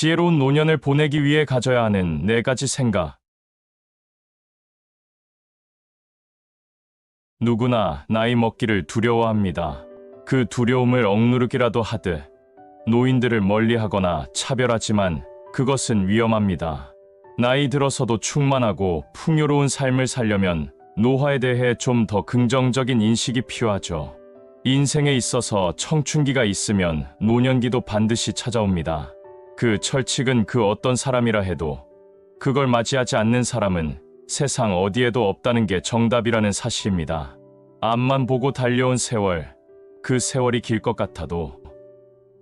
지혜로운 노년을 보내기 위해 가져야 하는 4가지 생각. 누구나 나이 먹기를 두려워합니다. 그 두려움을 억누르기라도 하듯 노인들을 멀리하거나 차별하지만 그것은 위험합니다. 나이 들어서도 충만하고 풍요로운 삶을 살려면 노화에 대해 좀 더 긍정적인 인식이 필요하죠. 인생에 있어서 청춘기가 있으면 노년기도 반드시 찾아옵니다. 그 철칙은 그 어떤 사람이라 해도 그걸 맞이하지 않는 사람은 세상 어디에도 없다는 게 정답이라는 사실입니다. 앞만 보고 달려온 세월, 그 세월이 길 것 같아도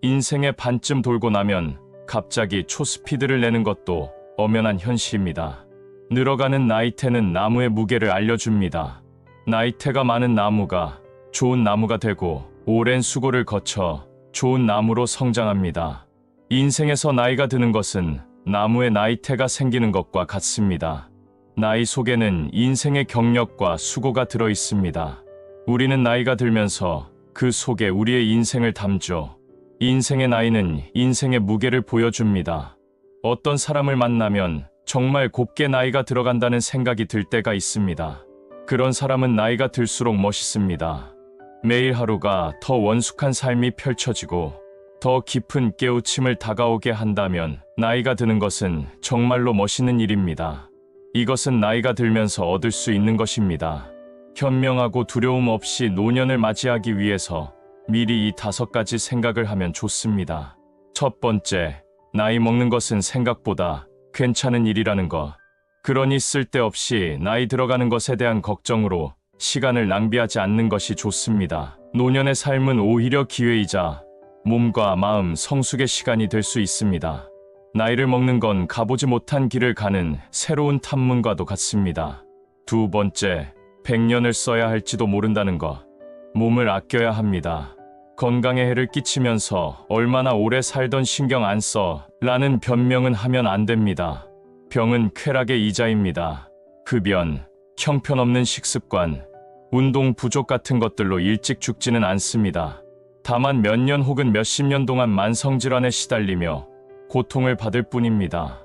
인생의 반쯤 돌고 나면 갑자기 초스피드를 내는 것도 엄연한 현실입니다. 늘어가는 나이테는 나무의 무게를 알려줍니다. 나이테가 많은 나무가 좋은 나무가 되고 오랜 수고를 거쳐 좋은 나무로 성장합니다. 인생에서 나이가 드는 것은 나무의 나이테가 생기는 것과 같습니다. 나이 속에는 인생의 경력과 수고가 들어 있습니다. 우리는 나이가 들면서 그 속에 우리의 인생을 담죠. 인생의 나이는 인생의 무게를 보여줍니다. 어떤 사람을 만나면 정말 곱게 나이가 들어간다는 생각이 들 때가 있습니다. 그런 사람은 나이가 들수록 멋있습니다. 매일 하루가 더 원숙한 삶이 펼쳐지고 더 깊은 깨우침을 다가오게 한다면 나이가 드는 것은 정말로 멋있는 일입니다. 이것은 나이가 들면서 얻을 수 있는 것입니다. 현명하고 두려움 없이 노년을 맞이하기 위해서 미리 이 5가지 생각을 하면 좋습니다. 첫 번째, 나이 먹는 것은 생각보다 괜찮은 일이라는 것. 그러니 쓸데없이 나이 들어가는 것에 대한 걱정으로 시간을 낭비하지 않는 것이 좋습니다. 노년의 삶은 오히려 기회이자 몸과 마음 성숙의 시간이 될 수 있습니다. 나이를 먹는 건 가보지 못한 길을 가는 새로운 탐문과도 같습니다. 두 번째, 100년을 써야 할지도 모른다는 것. 몸을 아껴야 합니다. 건강에 해를 끼치면서 얼마나 오래 살던 신경 안 써 라는 변명은 하면 안 됩니다. 병은 쾌락의 이자입니다. 흡연, 형편없는 식습관, 운동 부족 같은 것들로 일찍 죽지는 않습니다. 다만 몇 년 혹은 몇십 년 동안 만성질환에 시달리며 고통을 받을 뿐입니다.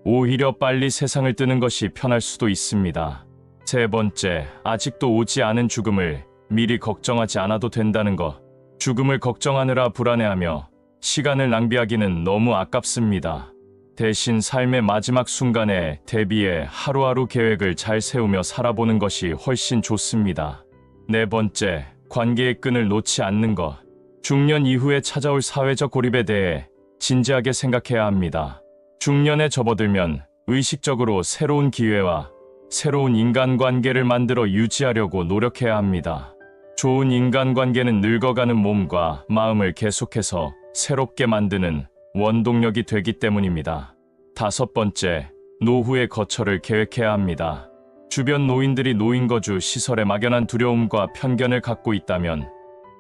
오히려 빨리 세상을 뜨는 것이 편할 수도 있습니다. 세 번째, 아직도 오지 않은 죽음을 미리 걱정하지 않아도 된다는 것. 죽음을 걱정하느라 불안해하며 시간을 낭비하기는 너무 아깝습니다. 대신 삶의 마지막 순간에 대비해 하루하루 계획을 잘 세우며 살아보는 것이 훨씬 좋습니다. 네 번째, 관계의 끈을 놓지 않는 것. 중년 이후에 찾아올 사회적 고립에 대해 진지하게 생각해야 합니다. 중년에 접어들면 의식적으로 새로운 기회와 새로운 인간관계를 만들어 유지하려고 노력해야 합니다. 좋은 인간관계는 늙어가는 몸과 마음을 계속해서 새롭게 만드는 원동력이 되기 때문입니다. 다섯 번째, 노후의 거처를 계획해야 합니다. 주변 노인들이 노인거주 시설에 막연한 두려움과 편견을 갖고 있다면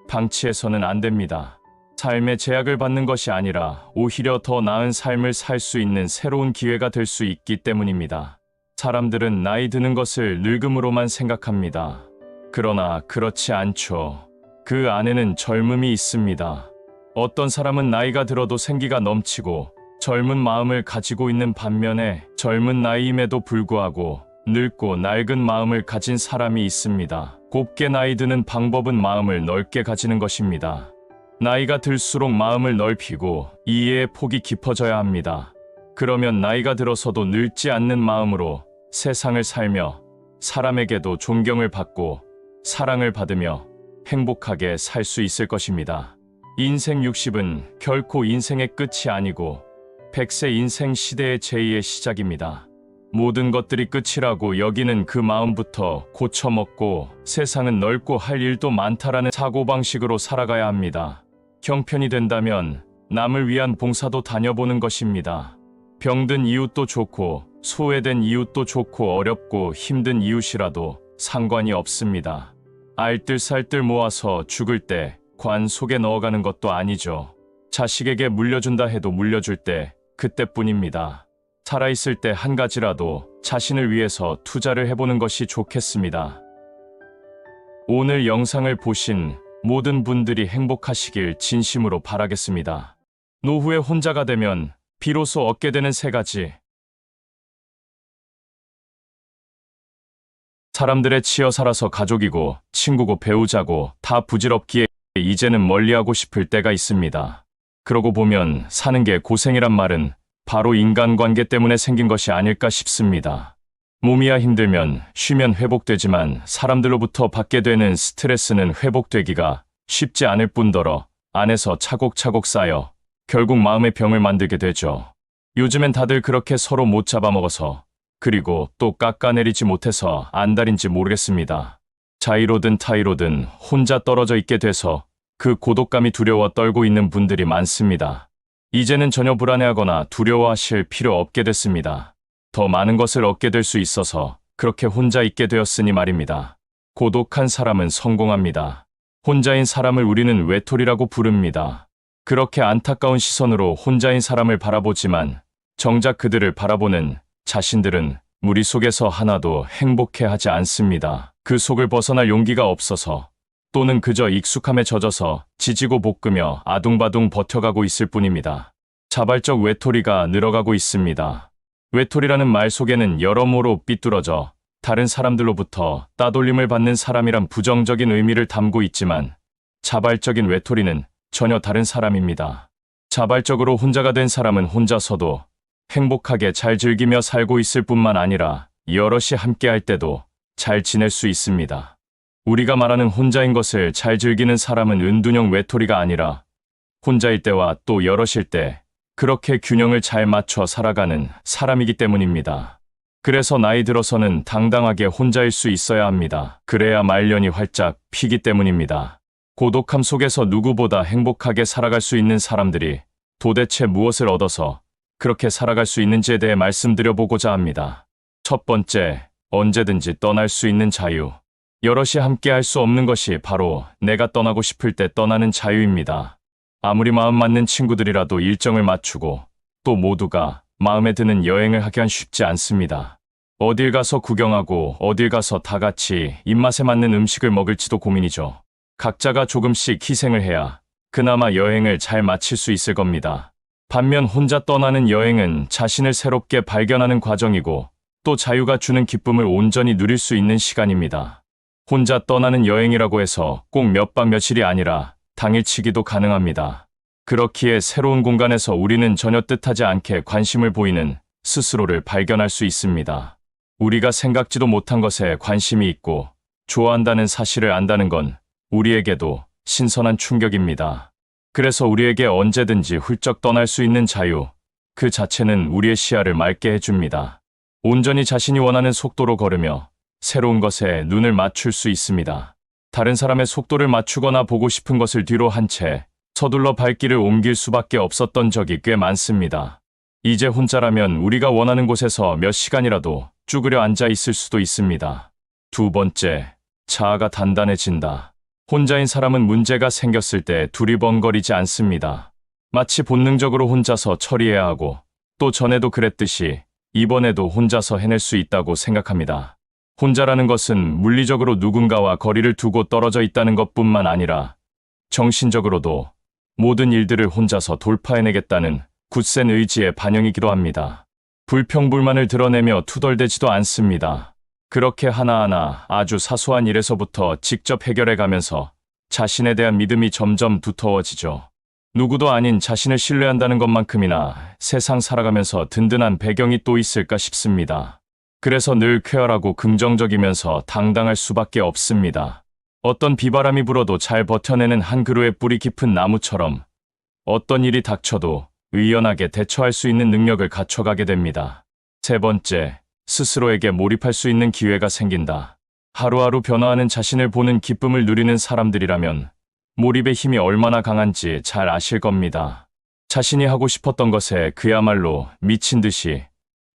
방치해서는 안 됩니다. 삶의 제약을 받는 것이 아니라 오히려 더 나은 삶을 살 수 있는 새로운 기회가 될 수 있기 때문입니다. 사람들은 나이 드는 것을 늙음으로만 생각합니다. 그러나 그렇지 않죠. 그 안에는 젊음이 있습니다. 어떤 사람은 나이가 들어도 생기가 넘치고 젊은 마음을 가지고 있는 반면에 젊은 나이임에도 불구하고 늙고 낡은 마음을 가진 사람이 있습니다. 곱게 나이 드는 방법은 마음을 넓게 가지는 것입니다. 나이가 들수록 마음을 넓히고 이해의 폭이 깊어져야 합니다. 그러면 나이가 들어서도 늙지 않는 마음으로 세상을 살며 사람에게도 존경을 받고 사랑을 받으며 행복하게 살 수 있을 것입니다. 인생 60은 결코 인생의 끝이 아니고 100세 인생 시대의 제2의 시작입니다. 모든 것들이 끝이라고 여기는 그 마음부터 고쳐먹고 세상은 넓고 할 일도 많다라는 사고방식으로 살아가야 합니다. 형편이 된다면 남을 위한 봉사도 다녀보는 것입니다. 병든 이웃도 좋고 소외된 이웃도 좋고 어렵고 힘든 이웃이라도 상관이 없습니다. 알뜰살뜰 모아서 죽을 때 관 속에 넣어가는 것도 아니죠. 자식에게 물려준다 해도 물려줄 때 그때뿐입니다. 살아있을 때 한 가지라도 자신을 위해서 투자를 해보는 것이 좋겠습니다. 오늘 영상을 보신 모든 분들이 행복하시길 진심으로 바라겠습니다. 노후에 혼자가 되면 비로소 얻게 되는 세 가지. 사람들의 치여 살아서 가족이고 친구고 배우자고 다 부질없기에 이제는 멀리하고 싶을 때가 있습니다. 그러고 보면 사는 게 고생이란 말은 바로 인간관계 때문에 생긴 것이 아닐까 싶습니다. 몸이야 힘들면 쉬면 회복되지만 사람들로부터 받게 되는 스트레스는 회복되기가 쉽지 않을 뿐더러 안에서 차곡차곡 쌓여 결국 마음의 병을 만들게 되죠. 요즘엔 다들 그렇게 서로 못 잡아먹어서 그리고 또 깎아내리지 못해서 안달인지 모르겠습니다. 자의로든 타의로든 혼자 떨어져 있게 돼서 그 고독감이 두려워 떨고 있는 분들이 많습니다. 이제는 전혀 불안해하거나 두려워하실 필요 없게 됐습니다. 더 많은 것을 얻게 될 수 있어서 그렇게 혼자 있게 되었으니 말입니다. 고독한 사람은 성공합니다. 혼자인 사람을 우리는 외톨이라고 부릅니다. 그렇게 안타까운 시선으로 혼자인 사람을 바라보지만 정작 그들을 바라보는 자신들은 무리 속에서 하나도 행복해하지 않습니다. 그 속을 벗어날 용기가 없어서 또는 그저 익숙함에 젖어서 지지고 볶으며 아둥바둥 버텨가고 있을 뿐입니다. 자발적 외톨이가 늘어가고 있습니다. 외톨이라는 말 속에는 여러모로 삐뚤어져 다른 사람들로부터 따돌림을 받는 사람이란 부정적인 의미를 담고 있지만 자발적인 외톨이는 전혀 다른 사람입니다. 자발적으로 혼자가 된 사람은 혼자서도 행복하게 잘 즐기며 살고 있을 뿐만 아니라 여럿이 함께할 때도 잘 지낼 수 있습니다. 우리가 말하는 혼자인 것을 잘 즐기는 사람은 은둔형 외톨이가 아니라 혼자일 때와 또 여럿일 때 그렇게 균형을 잘 맞춰 살아가는 사람이기 때문입니다. 그래서 나이 들어서는 당당하게 혼자일 수 있어야 합니다. 그래야 말년이 활짝 피기 때문입니다. 고독함 속에서 누구보다 행복하게 살아갈 수 있는 사람들이 도대체 무엇을 얻어서 그렇게 살아갈 수 있는지에 대해 말씀드려보고자 합니다. 첫 번째, 언제든지 떠날 수 있는 자유. 여럿이 함께 할 수 없는 것이 바로 내가 떠나고 싶을 때 떠나는 자유입니다. 아무리 마음 맞는 친구들이라도 일정을 맞추고 또 모두가 마음에 드는 여행을 하기엔 쉽지 않습니다. 어딜 가서 구경하고 어딜 가서 다 같이 입맛에 맞는 음식을 먹을지도 고민이죠. 각자가 조금씩 희생을 해야 그나마 여행을 잘 마칠 수 있을 겁니다. 반면 혼자 떠나는 여행은 자신을 새롭게 발견하는 과정이고 또 자유가 주는 기쁨을 온전히 누릴 수 있는 시간입니다. 혼자 떠나는 여행이라고 해서 꼭 몇 박 며칠이 아니라 당일치기도 가능합니다. 그렇기에 새로운 공간에서 우리는 전혀 뜻하지 않게 관심을 보이는 스스로를 발견할 수 있습니다. 우리가 생각지도 못한 것에 관심이 있고 좋아한다는 사실을 안다는 건 우리에게도 신선한 충격입니다. 그래서 우리에게 언제든지 훌쩍 떠날 수 있는 자유, 그 자체는 우리의 시야를 맑게 해줍니다. 온전히 자신이 원하는 속도로 걸으며 새로운 것에 눈을 맞출 수 있습니다. 다른 사람의 속도를 맞추거나 보고 싶은 것을 뒤로 한 채 서둘러 발길을 옮길 수밖에 없었던 적이 꽤 많습니다. 이제 혼자라면 우리가 원하는 곳에서 몇 시간이라도 쭈그려 앉아 있을 수도 있습니다. 두 번째, 자아가 단단해진다. 혼자인 사람은 문제가 생겼을 때 두리번거리지 않습니다. 마치 본능적으로 혼자서 처리해야 하고 또 전에도 그랬듯이 이번에도 혼자서 해낼 수 있다고 생각합니다. 혼자라는 것은 물리적으로 누군가와 거리를 두고 떨어져 있다는 것뿐만 아니라 정신적으로도 모든 일들을 혼자서 돌파해내겠다는 굳센 의지의 반영이기도 합니다. 불평불만을 드러내며 투덜대지도 않습니다. 그렇게 하나하나 아주 사소한 일에서부터 직접 해결해가면서 자신에 대한 믿음이 점점 두터워지죠. 누구도 아닌 자신을 신뢰한다는 것만큼이나 세상 살아가면서 든든한 배경이 또 있을까 싶습니다. 그래서 늘 쾌활하고 긍정적이면서 당당할 수밖에 없습니다. 어떤 비바람이 불어도 잘 버텨내는 한 그루의 뿌리 깊은 나무처럼 어떤 일이 닥쳐도 의연하게 대처할 수 있는 능력을 갖춰가게 됩니다. 세 번째, 스스로에게 몰입할 수 있는 기회가 생긴다. 하루하루 변화하는 자신을 보는 기쁨을 누리는 사람들이라면 몰입의 힘이 얼마나 강한지 잘 아실 겁니다. 자신이 하고 싶었던 것에 그야말로 미친 듯이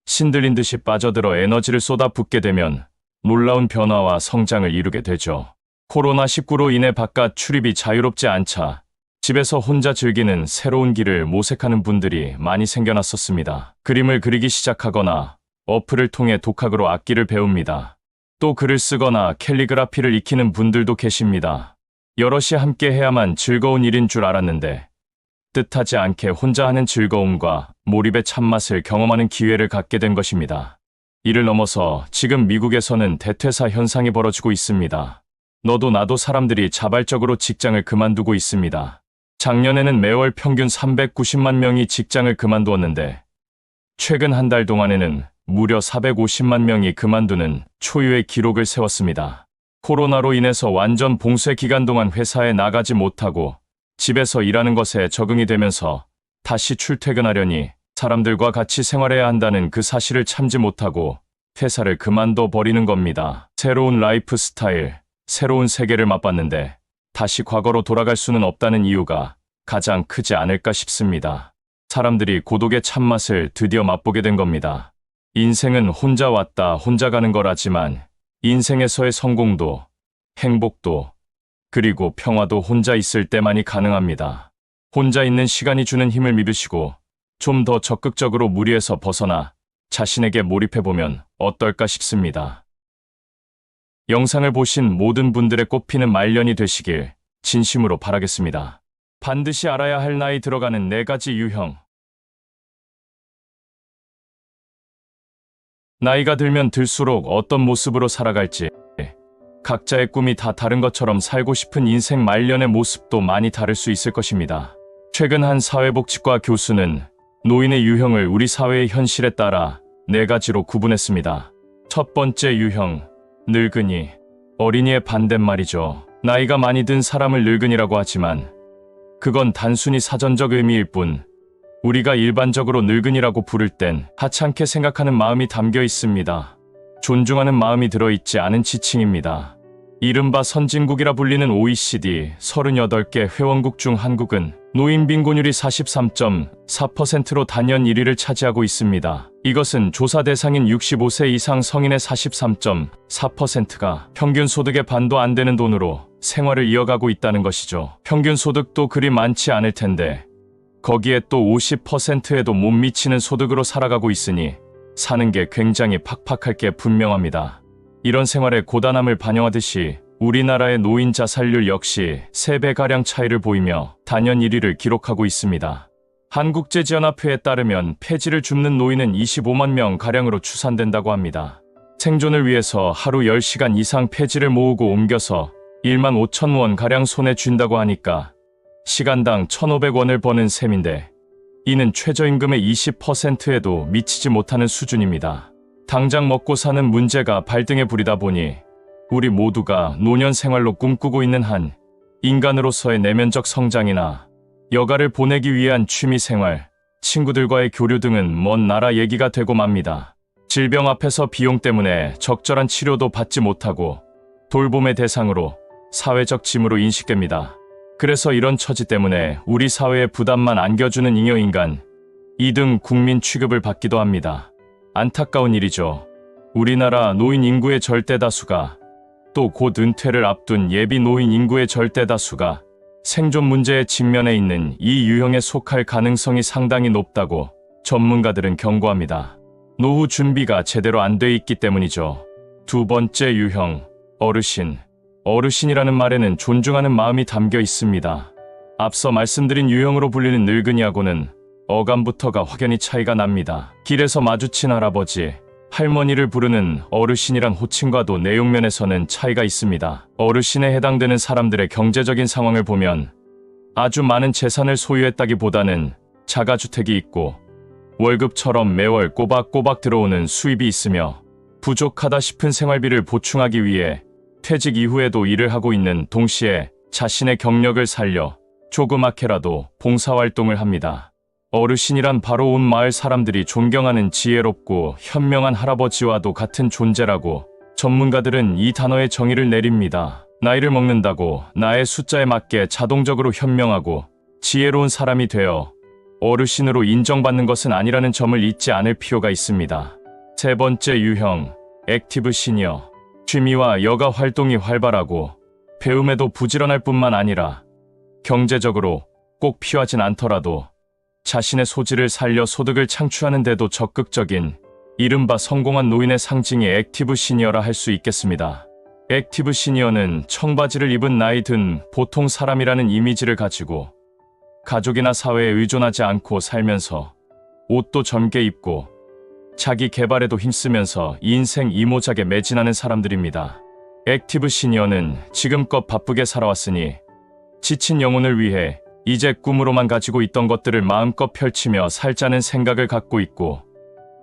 신들린 듯이 빠져들어 에너지를 쏟아붓게 되면 놀라운 변화와 성장을 이루게 되죠. 코로나19로 인해 바깥 출입이 자유롭지 않자 집에서 혼자 즐기는 새로운 길을 모색하는 분들이 많이 생겨났었습니다. 그림을 그리기 시작하거나 어플을 통해 독학으로 악기를 배웁니다. 또 글을 쓰거나 캘리그라피를 익히는 분들도 계십니다. 여럿이 함께 해야만 즐거운 일인 줄 알았는데 뜻하지 않게 혼자 하는 즐거움과 몰입의 참맛을 경험하는 기회를 갖게 된 것입니다. 이를 넘어서 지금 미국에서는 대퇴사 현상이 벌어지고 있습니다. 너도 나도 사람들이 자발적으로 직장을 그만두고 있습니다. 작년에는 매월 평균 390만 명이 직장을 그만두었는데 최근 한 달 동안에는 무려 450만 명이 그만두는 초유의 기록을 세웠습니다. 코로나로 인해서 완전 봉쇄 기간 동안 회사에 나가지 못하고 집에서 일하는 것에 적응이 되면서 다시 출퇴근하려니 사람들과 같이 생활해야 한다는 그 사실을 참지 못하고 회사를 그만둬 버리는 겁니다. 새로운 라이프 스타일, 새로운 세계를 맛봤는데 다시 과거로 돌아갈 수는 없다는 이유가 가장 크지 않을까 싶습니다. 사람들이 고독의 참맛을 드디어 맛보게 된 겁니다. 인생은 혼자 왔다 혼자 가는 거라지만 인생에서의 성공도 행복도 그리고 평화도 혼자 있을 때만이 가능합니다. 혼자 있는 시간이 주는 힘을 믿으시고 좀 더 적극적으로 무리에서 벗어나 자신에게 몰입해보면 어떨까 싶습니다. 영상을 보신 모든 분들의 꽃피는 말년이 되시길 진심으로 바라겠습니다. 반드시 알아야 할 나이 들어가는 4가지 유형. 나이가 들면 들수록 어떤 모습으로 살아갈지, 각자의 꿈이 다 다른 것처럼 살고 싶은 인생 말년의 모습도 많이 다를 수 있을 것입니다. 최근 한 사회복지과 교수는 노인의 유형을 우리 사회의 현실에 따라 4가지로 구분했습니다. 첫 번째 유형, 늙은이. 어린이의 반대말이죠. 나이가 많이 든 사람을 늙은이라고 하지만 그건 단순히 사전적 의미일 뿐 우리가 일반적으로 늙은이라고 부를 땐 하찮게 생각하는 마음이 담겨 있습니다. 존중하는 마음이 들어있지 않은 지칭입니다. 이른바 선진국이라 불리는 OECD 38개 회원국 중 한국은 노인 빈곤율이 43.4%로 단연 1위를 차지하고 있습니다. 이것은 조사 대상인 65세 이상 성인의 43.4%가 평균 소득의 반도 안 되는 돈으로 생활을 이어가고 있다는 것이죠. 평균 소득도 그리 많지 않을 텐데 거기에 또 50%에도 못 미치는 소득으로 살아가고 있으니 사는 게 굉장히 팍팍할 게 분명합니다. 이런 생활의 고단함을 반영하듯이 우리나라의 노인 자살률 역시 3배가량 차이를 보이며 단연 1위를 기록하고 있습니다. 한국재지연합회에 따르면 폐지를 줍는 노인은 25만 명가량으로 추산된다고 합니다. 생존을 위해서 하루 10시간 이상 폐지를 모으고 옮겨서 1만 5천 원가량 손에 쥔다고 하니까 시간당 1,500원을 버는 셈인데 이는 최저임금의 20%에도 미치지 못하는 수준입니다. 당장 먹고 사는 문제가 발등에 부리다 보니 우리 모두가 노년 생활로 꿈꾸고 있는 한 인간으로서의 내면적 성장이나 여가를 보내기 위한 취미 생활, 친구들과의 교류 등은 먼 나라 얘기가 되고 맙니다. 질병 앞에서 비용 때문에 적절한 치료도 받지 못하고 돌봄의 대상으로 사회적 짐으로 인식됩니다. 그래서 이런 처지 때문에 우리 사회에 부담만 안겨주는 잉여인간, 2등 국민 취급을 받기도 합니다. 안타까운 일이죠. 우리나라 노인 인구의 절대다수가 또 곧 은퇴를 앞둔 예비 노인 인구의 절대다수가 생존 문제에 직면해 있는 이 유형에 속할 가능성이 상당히 높다고 전문가들은 경고합니다. 노후 준비가 제대로 안 돼 있기 때문이죠. 두 번째 유형, 어르신. 어르신이라는 말에는 존중하는 마음이 담겨 있습니다. 앞서 말씀드린 유형으로 불리는 늙은이하고는 어감부터가 확연히 차이가 납니다. 길에서 마주친 할아버지, 할머니를 부르는 어르신이란 호칭과도 내용면에서는 차이가 있습니다. 어르신에 해당되는 사람들의 경제적인 상황을 보면 아주 많은 재산을 소유했다기보다는 자가주택이 있고 월급처럼 매월 꼬박꼬박 들어오는 수입이 있으며 부족하다 싶은 생활비를 보충하기 위해 퇴직 이후에도 일을 하고 있는 동시에 자신의 경력을 살려 조그맣게라도 봉사활동을 합니다. 어르신이란 바로 온 마을 사람들이 존경하는 지혜롭고 현명한 할아버지와도 같은 존재라고 전문가들은 이 단어의 정의를 내립니다. 나이를 먹는다고 나의 숫자에 맞게 자동적으로 현명하고 지혜로운 사람이 되어 어르신으로 인정받는 것은 아니라는 점을 잊지 않을 필요가 있습니다. 세 번째 유형, 액티브 시니어. 취미와 여가 활동이 활발하고 배움에도 부지런할 뿐만 아니라 경제적으로 꼭 필요하진 않더라도 자신의 소질을 살려 소득을 창출하는 데도 적극적인 이른바 성공한 노인의 상징이 액티브 시니어라 할 수 있겠습니다. 액티브 시니어는 청바지를 입은 나이 든 보통 사람이라는 이미지를 가지고 가족이나 사회에 의존하지 않고 살면서 옷도 젊게 입고 자기 개발에도 힘쓰면서 인생 이모작에 매진하는 사람들입니다. 액티브 시니어는 지금껏 바쁘게 살아왔으니 지친 영혼을 위해 이제 꿈으로만 가지고 있던 것들을 마음껏 펼치며 살자는 생각을 갖고 있고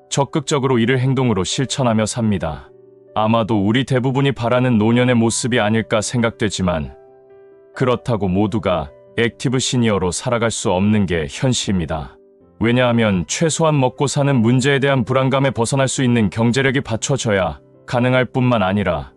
적극적으로 이를 행동으로 실천하며 삽니다. 아마도 우리 대부분이 바라는 노년의 모습이 아닐까 생각되지만 그렇다고 모두가 액티브 시니어로 살아갈 수 없는 게 현실입니다. 왜냐하면 최소한 먹고 사는 문제에 대한 불안감에 벗어날 수 있는 경제력이 받쳐져야 가능할 뿐만 아니라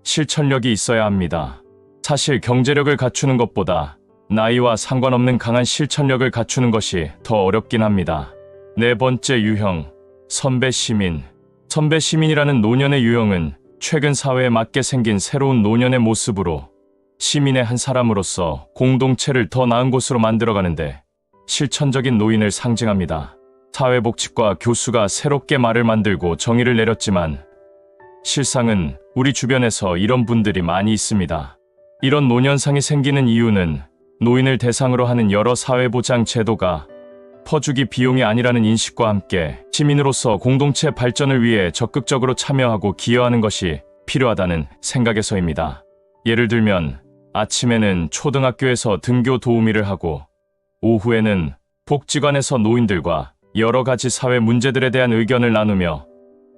실천력이 있어야 합니다. 사실 경제력을 갖추는 것보다 나이와 상관없는 강한 실천력을 갖추는 것이 더 어렵긴 합니다. 네 번째 유형, 선배 시민. 선배 시민이라는 노년의 유형은 최근 사회에 맞게 생긴 새로운 노년의 모습으로 시민의 한 사람으로서 공동체를 더 나은 곳으로 만들어가는데 실천적인 노인을 상징합니다. 사회복지과 교수가 새롭게 말을 만들고 정의를 내렸지만 실상은 우리 주변에서 이런 분들이 많이 있습니다. 이런 노년상이 생기는 이유는 노인을 대상으로 하는 여러 사회보장 제도가 퍼주기 비용이 아니라는 인식과 함께 시민으로서 공동체 발전을 위해 적극적으로 참여하고 기여하는 것이 필요하다는 생각에서입니다. 예를 들면 아침에는 초등학교에서 등교 도우미를 하고 오후에는 복지관에서 노인들과 여러 가지 사회 문제들에 대한 의견을 나누며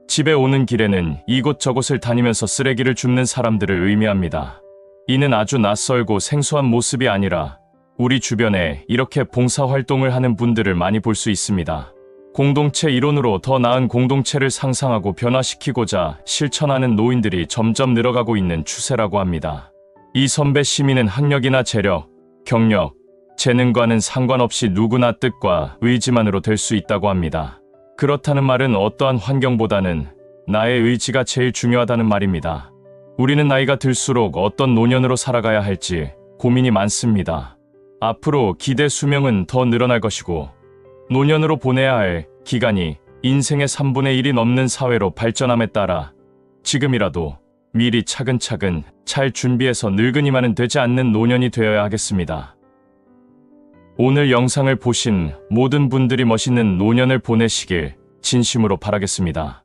집에 오는 길에는 이곳저곳을 다니면서 쓰레기를 줍는 사람들을 의미합니다. 이는 아주 낯설고 생소한 모습이 아니라 우리 주변에 이렇게 봉사활동을 하는 분들을 많이 볼 수 있습니다. 공동체 이론으로 더 나은 공동체를 상상하고 변화시키고자 실천하는 노인들이 점점 늘어가고 있는 추세라고 합니다. 이 선배 시민은 학력이나 재력, 경력, 재능과는 상관없이 누구나 뜻과 의지만으로 될 수 있다고 합니다. 그렇다는 말은 어떠한 환경보다는 나의 의지가 제일 중요하다는 말입니다. 우리는 나이가 들수록 어떤 노년으로 살아가야 할지 고민이 많습니다. 앞으로 기대 수명은 더 늘어날 것이고 노년으로 보내야 할 기간이 인생의 3분의 1이 넘는 사회로 발전함에 따라 지금이라도 미리 차근차근 잘 준비해서 늙은이만은 되지 않는 노년이 되어야 하겠습니다. 오늘 영상을 보신 모든 분들이 멋있는 노년을 보내시길 진심으로 바라겠습니다.